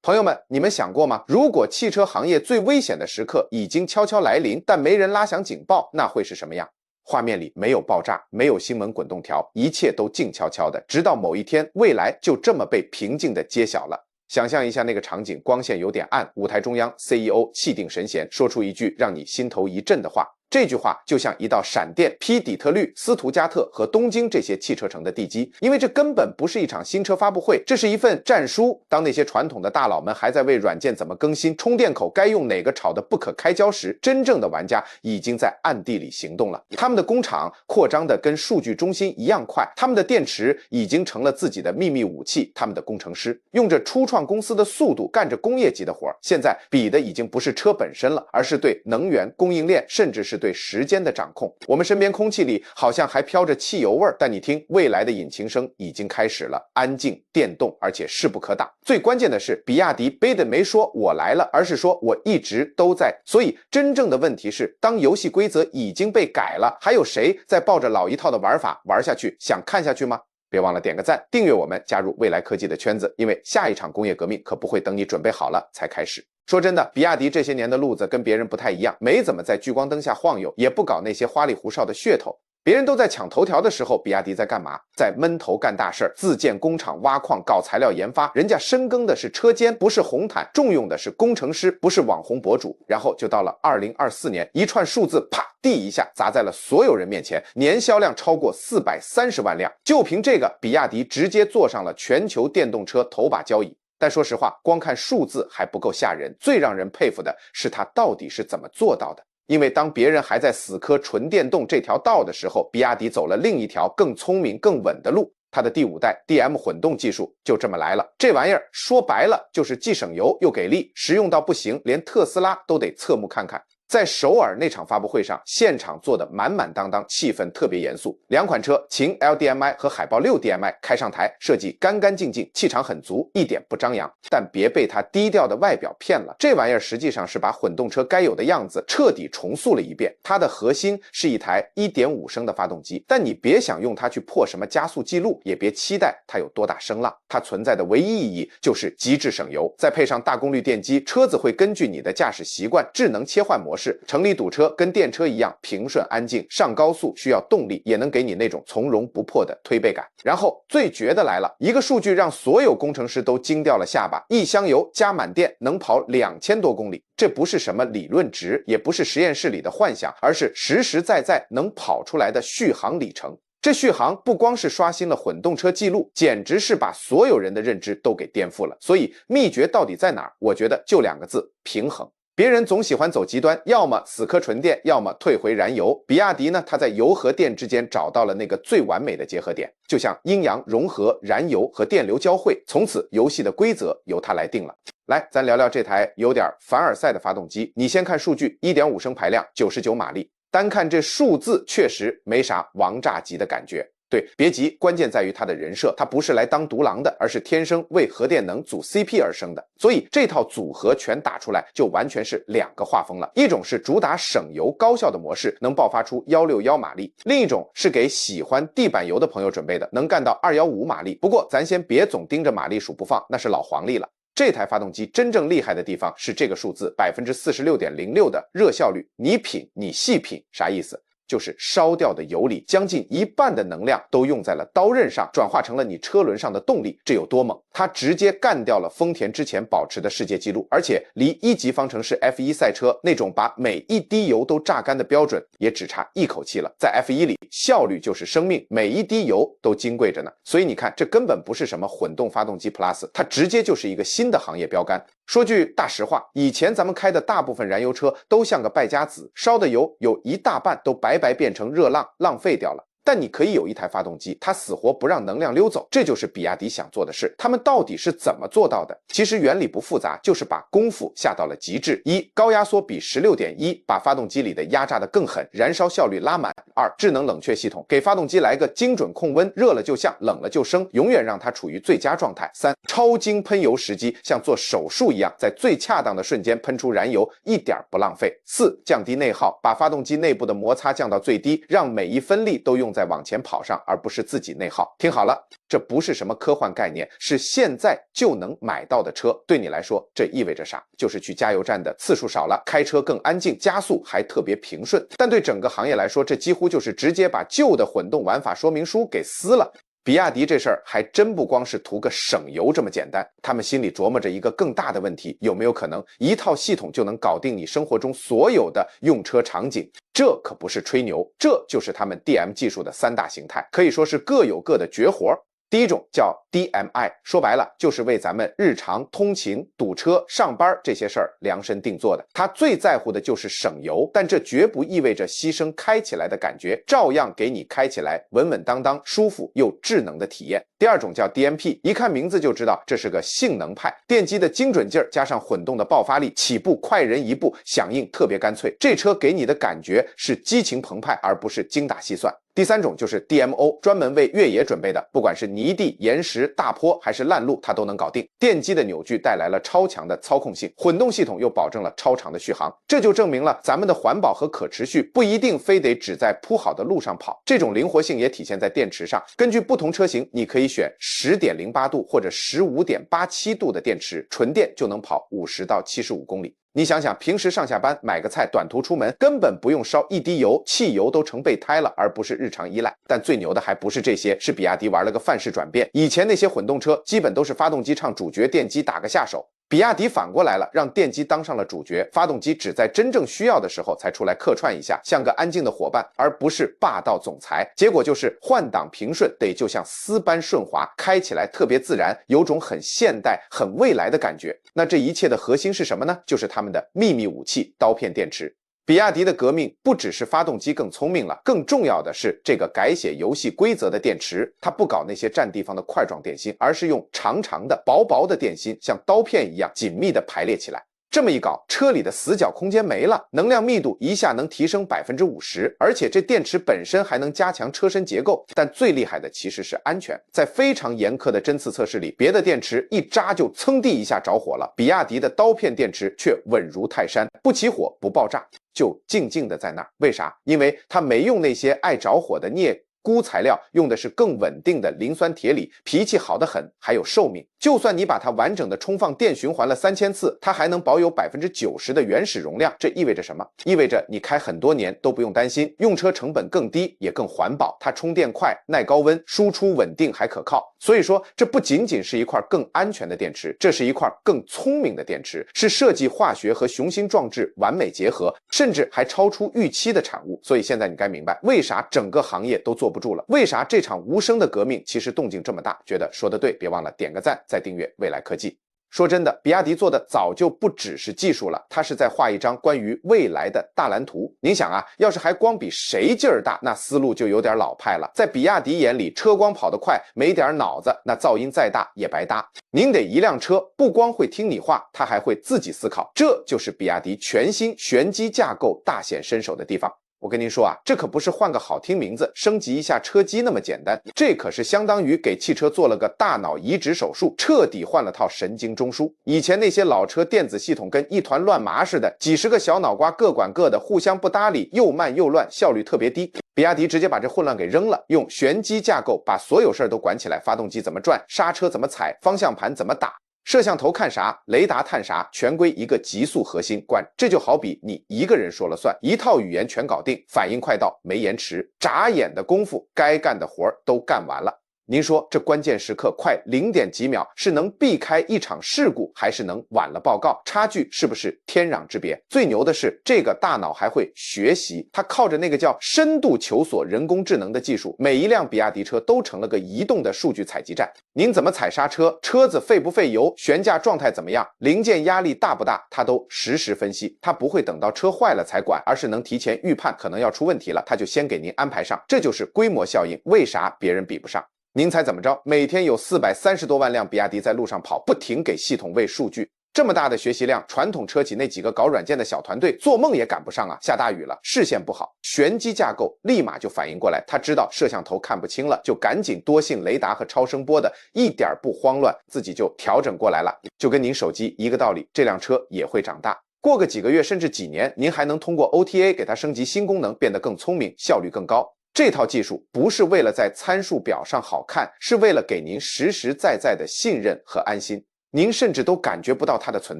朋友们，你们想过吗？如果汽车行业最危险的时刻已经悄悄来临，但没人拉响警报，那会是什么样？画面里没有爆炸，没有新闻滚动条，一切都静悄悄的，直到某一天，未来就这么被平静地揭晓了。想象一下那个场景，光线有点暗，舞台中央 CEO 气定神闲，说出一句让你心头一震的话。这句话就像一道闪电劈底特律、斯图加特和东京这些汽车城的地基，因为这根本不是一场新车发布会，这是一份战书。当那些传统的大佬们还在为软件怎么更新、充电口该用哪个吵得不可开交时，真正的玩家已经在暗地里行动了。他们的工厂扩张的跟数据中心一样快，他们的电池已经成了自己的秘密武器，他们的工程师用着初创公司的速度干着工业级的活，现在比的已经不是车本身了，而是对能源供应链，甚至是对时间的掌控。我们身边空气里好像还飘着汽油味儿，但你听，未来的引擎声已经开始了，安静、电动，而且势不可挡。最关键的是，比亚迪背的没说我来了，而是说我一直都在。所以真正的问题是，当游戏规则已经被改了，还有谁在抱着老一套的玩法玩下去，想看下去吗？别忘了点个赞，订阅我们，加入未来科技的圈子，因为下一场工业革命可不会等你准备好了才开始。说真的，比亚迪这些年的路子跟别人不太一样，没怎么在聚光灯下晃悠，也不搞那些花里胡哨的噱头。别人都在抢头条的时候，比亚迪在干嘛？在闷头干大事，自建工厂、挖矿、搞材料研发。人家深耕的是车间，不是红毯；重用的是工程师，不是网红博主。然后就到了2024年，一串数字啪地一下砸在了所有人面前，年销量超过430万辆。就凭这个，比亚迪直接坐上了全球电动车头把交椅。但说实话，光看数字还不够吓人，最让人佩服的是他到底是怎么做到的。因为当别人还在死磕纯电动这条道的时候，比亚迪走了另一条更聪明更稳的路。它的第5代 DM 混动技术就这么来了。这玩意儿说白了就是既省油又给力，实用到不行，连特斯拉都得侧目看看。在首尔那场发布会上，现场做的满满当当，气氛特别严肃。2款车秦 LDMI 和海豹6 DMI 开上台，设计干干净净，气场很足，一点不张扬。但别被它低调的外表骗了，这玩意儿实际上是把混动车该有的样子彻底重塑了一遍。它的核心是一台 1.5 升的发动机，但你别想用它去破什么加速记录，也别期待它有多大声浪。它存在的唯一意义就是极致省油，再配上大功率电机，车子会根据你的驾驶习惯智能切换模式。城里堵车跟电车一样平顺安静，上高速需要动力，也能给你那种从容不迫的推背感。然后最绝的来了，一个数据让所有工程师都惊掉了下巴，一箱油加满电能跑2000多公里。这不是什么理论值，也不是实验室里的幻想，而是实实在在能跑出来的续航里程。这续航不光是刷新了混动车记录，简直是把所有人的认知都给颠覆了。所以秘诀到底在哪儿？我觉得就2个字：平衡。别人总喜欢走极端，要么死磕纯电，要么退回燃油。比亚迪呢，它在油和电之间找到了那个最完美的结合点，就像阴阳融合，燃油和电流交汇，从此游戏的规则由它来定了。来，咱聊聊这台有点凡尔赛的发动机。你先看数据 1.5 升排量，99马力，单看这数字确实没啥王炸级的感觉。对，别急，关键在于它的人设，它不是来当独狼的，而是天生为核电能组 CP 而生的。所以这套组合全打出来，就完全是2个画风了。一种是主打省油高效的模式，能爆发出161马力；另一种是给喜欢地板油的朋友准备的，能干到215马力。不过咱先别总盯着马力数不放，那是老黄历了。这台发动机真正厉害的地方是这个数字 46.06% 的热效率。你品，你细品，啥意思？就是烧掉的油里将近1半的能量都用在了刀刃上，转化成了你车轮上的动力，这有多猛？它直接干掉了丰田之前保持的世界纪录，而且离1级方程式 F1 赛车那种把每一滴油都榨干的标准也只差一口气了。在 F1 里，效率就是生命，每一滴油都金贵着呢。所以你看，这根本不是什么混动发动机 Plus， 它直接就是一个新的行业标杆。说句大实话，以前咱们开的大部分燃油车都像个败家子，烧的油有一大半都白白变成热浪，浪费掉了。但你可以有一台发动机，它死活不让能量溜走，这就是比亚迪想做的事。他们到底是怎么做到的？其实原理不复杂，就是把功夫下到了极致。1. 高压缩比 16.1， 把发动机里的压榨得更狠，燃烧效率拉满。2. 智能冷却系统，给发动机来个精准控温，热了就降，冷了就升，永远让它处于最佳状态。3. 超精喷油时机，像做手术一样，在最恰当的瞬间喷出燃油，一点不浪费。4. 降低内耗，把发动机内部的摩擦降到最低，让每一分力都用用在往前跑上，而不是自己内耗。听好了，这不是什么科幻概念，是现在就能买到的车。对你来说，这意味着啥？就是去加油站的次数少了，开车更安静，加速还特别平顺。但对整个行业来说，这几乎就是直接把旧的混动玩法说明书给撕了。比亚迪这事儿还真不光是图个省油这么简单，他们心里琢磨着一个更大的问题，有没有可能一套系统就能搞定你生活中所有的用车场景？这可不是吹牛，这就是他们 DM 技术的3大形态，可以说是各有各的绝活。第一种叫 DMI， 说白了就是为咱们日常通勤、堵车、上班这些事儿量身定做的。它最在乎的就是省油，但这绝不意味着牺牲开起来的感觉，照样给你开起来稳稳当当、舒服又智能的体验。第二种叫 DMP， 一看名字就知道这是个性能派，电机的精准劲儿加上混动的爆发力，起步快人一步，响应特别干脆。这车给你的感觉是激情澎湃，而不是精打细算。第三种就是 DMO， 专门为越野准备的，不管是泥地、岩石、大坡还是烂路，它都能搞定。电机的扭矩带来了超强的操控性，混动系统又保证了超长的续航，这就证明了咱们的环保和可持续不一定非得只在铺好的路上跑，这种灵活性也体现在电池上。根据不同车型，你可以选 10.08 度或者 15.87 度的电池，纯电就能跑50到75公里。你想想，平时上下班买个菜，短途出门，根本不用烧一滴油，汽油都成备胎了，而不是日常依赖。但最牛的还不是这些，是比亚迪玩了个范式转变。以前那些混动车基本都是发动机唱主角，电机打个下手。比亚迪反过来了，让电机当上了主角，发动机只在真正需要的时候才出来客串一下，像个安静的伙伴，而不是霸道总裁。结果就是换挡平顺得就像丝般顺滑，开起来特别自然，有种很现代、很未来的感觉。那这一切的核心是什么呢？就是他们的秘密武器——刀片电池。比亚迪的革命不只是发动机更聪明了，更重要的是这个改写游戏规则的电池，它不搞那些占地方的块状电芯，而是用长长的薄薄的电芯像刀片一样紧密地排列起来。这么一搞，车里的死角空间没了，能量密度一下能提升 50%， 而且这电池本身还能加强车身结构。但最厉害的其实是安全，在非常严苛的针刺测试里，别的电池一扎就噌地一下着火了，比亚迪的刀片电池却稳如泰山，不起火不爆炸，就静静的在那儿。为啥？因为它没用那些爱着火的镍钴材料，用的是更稳定的磷酸铁锂，脾气好得很，还有寿命。就算你把它完整的充放电循环了3000次，它还能保有 90% 的原始容量。这意味着什么？意味着你开很多年都不用担心，用车成本更低，也更环保。它充电快，耐高温，输出稳定还可靠。所以说，这不仅仅是一块更安全的电池，这是一块更聪明的电池，是设计化学和雄心壮志完美结合，甚至还超出预期的产物。所以现在你该明白，为啥整个行业都坐不住了，为啥这场无声的革命其实动静这么大。觉得说得对，别忘了点个赞，再订阅未来科技。说真的，比亚迪做的早就不只是技术了，它是在画一张关于未来的大蓝图。您想啊，要是还光比谁劲儿大，那思路就有点老派了。在比亚迪眼里，车光跑得快，没点脑子，那噪音再大也白搭。您得一辆车不光会听你话，它还会自己思考，这就是比亚迪全新玄机架构大显身手的地方。我跟您说啊，这可不是换个好听名字升级一下车机那么简单，这可是相当于给汽车做了个大脑移植手术，彻底换了套神经中枢。以前那些老车电子系统跟一团乱麻似的，几十个小脑瓜各管各的，互相不搭理，又慢又乱，效率特别低。比亚迪直接把这混乱给扔了，用玄机架构把所有事儿都管起来，发动机怎么转，刹车怎么踩，方向盘怎么打，摄像头看啥，雷达探啥，全归一个极速核心管。这就好比你一个人说了算，一套语言全搞定，反应快到没延迟，眨眼的功夫，该干的活都干完了。您说这关键时刻快0点几秒，是能避开一场事故，还是能晚了报告？差距是不是天壤之别？最牛的是，这个大脑还会学习，它靠着那个叫深度求索人工智能的技术，每一辆比亚迪车都成了个移动的数据采集站。您怎么踩刹车，车子费不费油，悬架状态怎么样，零件压力大不大，它都实时分析。它不会等到车坏了才管，而是能提前预判可能要出问题了，它就先给您安排上。这就是规模效应，为啥别人比不上？您猜怎么着？每天有430多万辆比亚迪在路上跑，不停给系统喂数据。这么大的学习量，传统车企那几个搞软件的小团队做梦也赶不上啊！下大雨了，视线不好，玄机架构立马就反应过来，他知道摄像头看不清了，就赶紧多信雷达和超声波的，一点不慌乱，自己就调整过来了。就跟您手机一个道理，这辆车也会长大。过个几个月甚至几年，您还能通过 OTA 给它升级新功能，变得更聪明，效率更高。这套技术不是为了在参数表上好看，是为了给您实实在在的信任和安心。您甚至都感觉不到它的存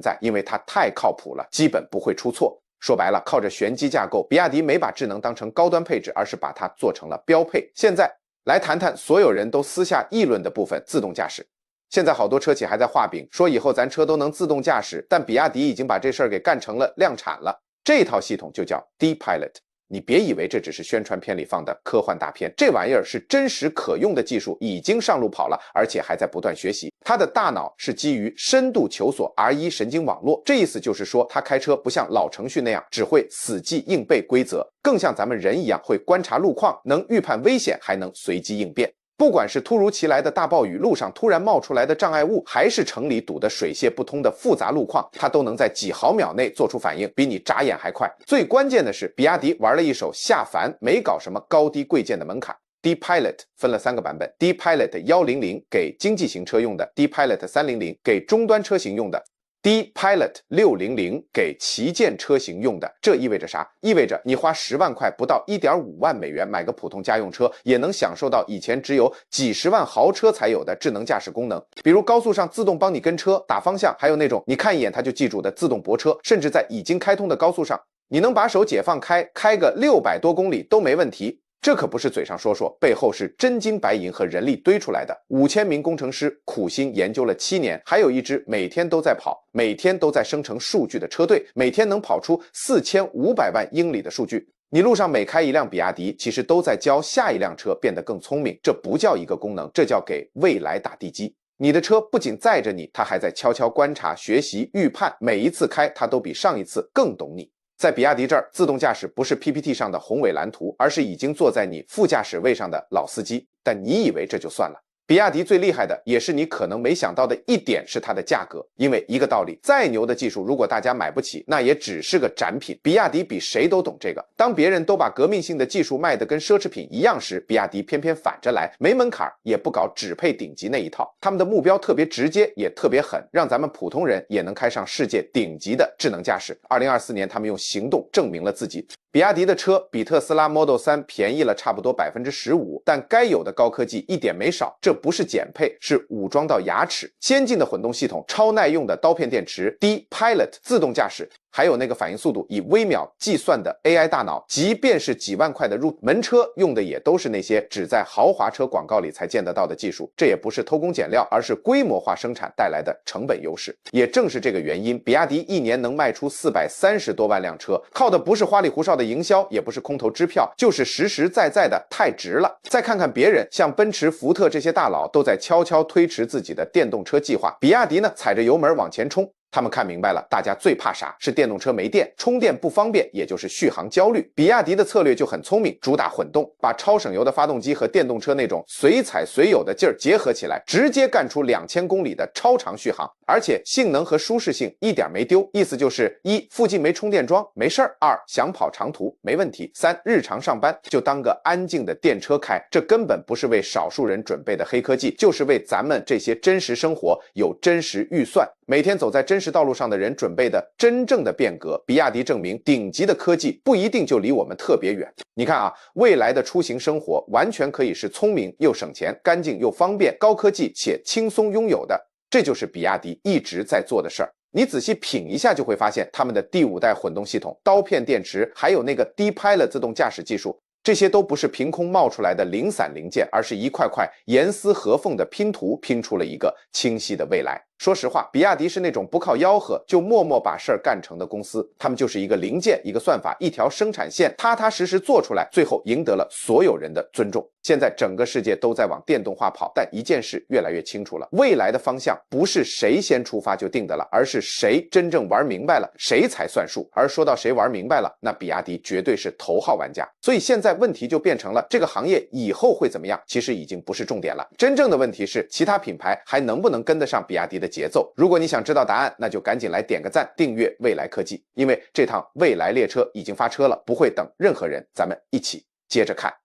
在，因为它太靠谱了，基本不会出错。说白了，靠着玄机架构，比亚迪没把智能当成高端配置，而是把它做成了标配。现在来谈谈所有人都私下议论的部分，自动驾驶。现在好多车企还在画饼，说以后咱车都能自动驾驶，但比亚迪已经把这事儿给干成了量产了。这套系统就叫 D-Pilot。你别以为这只是宣传片里放的科幻大片，这玩意儿是真实可用的技术，已经上路跑了，而且还在不断学习。它的大脑是基于深度求索 R1 神经网络，这意思就是说，它开车不像老程序那样只会死记硬背规则，更像咱们人一样会观察路况，能预判危险，还能随机应变。不管是突如其来的大暴雨，路上突然冒出来的障碍物，还是城里堵得水泄不通的复杂路况，它都能在几毫秒内做出反应，比你眨眼还快。最关键的是，比亚迪玩了一手下凡，没搞什么高低贵贱的门槛。D-Pilot 分了3个版本， D-Pilot 100给经济型车用的， D-Pilot 300给中端车型用的， D-Pilot 600给旗舰车型用的。这意味着啥？意味着你花10万块不到 1.5万美元买个普通家用车，也能享受到以前只有几十万豪车才有的智能驾驶功能，比如高速上自动帮你跟车打方向，还有那种你看一眼它就记住的自动泊车，甚至在已经开通的高速上，你能把手解放开个600多公里都没问题。这可不是嘴上说说，背后是真金白银和人力堆出来的。5000名工程师苦心研究了7年，还有一支每天都在跑，每天都在生成数据的车队，每天能跑出4500万英里的数据。你路上每开一辆比亚迪，其实都在教下一辆车变得更聪明。这不叫一个功能，这叫给未来打地基。你的车不仅载着你，它还在悄悄观察、学习、预判，每一次开它都比上一次更懂你。在比亚迪这儿，自动驾驶不是 PPT 上的宏伟蓝图，而是已经坐在你副驾驶位上的老司机。但你以为这就算了？比亚迪最厉害的，也是你可能没想到的一点，是它的价格。因为一个道理，再牛的技术，如果大家买不起，那也只是个展品。比亚迪比谁都懂这个。当别人都把革命性的技术卖得跟奢侈品一样时，比亚迪偏偏反着来，没门槛，也不搞只配顶级那一套。他们的目标特别直接，也特别狠，让咱们普通人也能开上世界顶级的智能驾驶。2024年，他们用行动证明了自己。比亚迪的车比特斯拉 Model 3便宜了差不多 15%， 但该有的高科技一点没少。这不是减配，是武装到牙齿。先进的混动系统，超耐用的刀片电池， D-Pilot 自动驾驶，还有那个反应速度以微秒计算的 AI 大脑，即便是几万块的入门车，用的也都是那些只在豪华车广告里才见得到的技术。这也不是偷工减料，而是规模化生产带来的成本优势。也正是这个原因，比亚迪一年能卖出430多万辆车，靠的不是花里胡哨的营销，也不是空头支票，就是实实在在的太值了。再看看别人，像奔驰、福特这些大佬都在悄悄推迟自己的电动车计划，比亚迪呢，踩着油门往前冲。他们看明白了，大家最怕啥？是电动车没电，充电不方便，也就是续航焦虑。比亚迪的策略就很聪明，主打混动，把超省油的发动机和电动车那种随踩随有的劲儿结合起来，直接干出2000公里的超长续航，而且性能和舒适性一点没丢。意思就是1，附近没充电桩没事儿；2，想跑长途没问题；3，日常上班就当个安静的电车开。这根本不是为少数人准备的黑科技，就是为咱们这些真实生活有真实预算，每天走在真实道路上的人准备的真正的变革。比亚迪证明，顶级的科技不一定就离我们特别远。你看啊，未来的出行生活完全可以是聪明又省钱、干净又方便、高科技且轻松拥有的。这就是比亚迪一直在做的事儿。你仔细品一下就会发现，他们的第5代混动系统、刀片电池，还有那个 D-Pilot 自动驾驶技术，这些都不是凭空冒出来的零散零件，而是一块块严丝合缝的拼图，拼出了一个清晰的未来。说实话，比亚迪是那种不靠吆喝就默默把事儿干成的公司，他们就是一个零件、一个算法、一条生产线，踏踏实实做出来，最后赢得了所有人的尊重。现在整个世界都在往电动化跑，但一件事越来越清楚了，未来的方向不是谁先出发就定的了，而是谁真正玩明白了，谁才算数。而说到谁玩明白了，那比亚迪绝对是头号玩家。所以现在问题就变成了，这个行业以后会怎么样，其实已经不是重点了。真正的问题是，其他品牌还能不能跟得上比亚迪的节奏？如果你想知道答案，那就赶紧来点个赞，订阅未来科技，因为这趟未来列车已经发车了，不会等任何人，咱们一起接着看。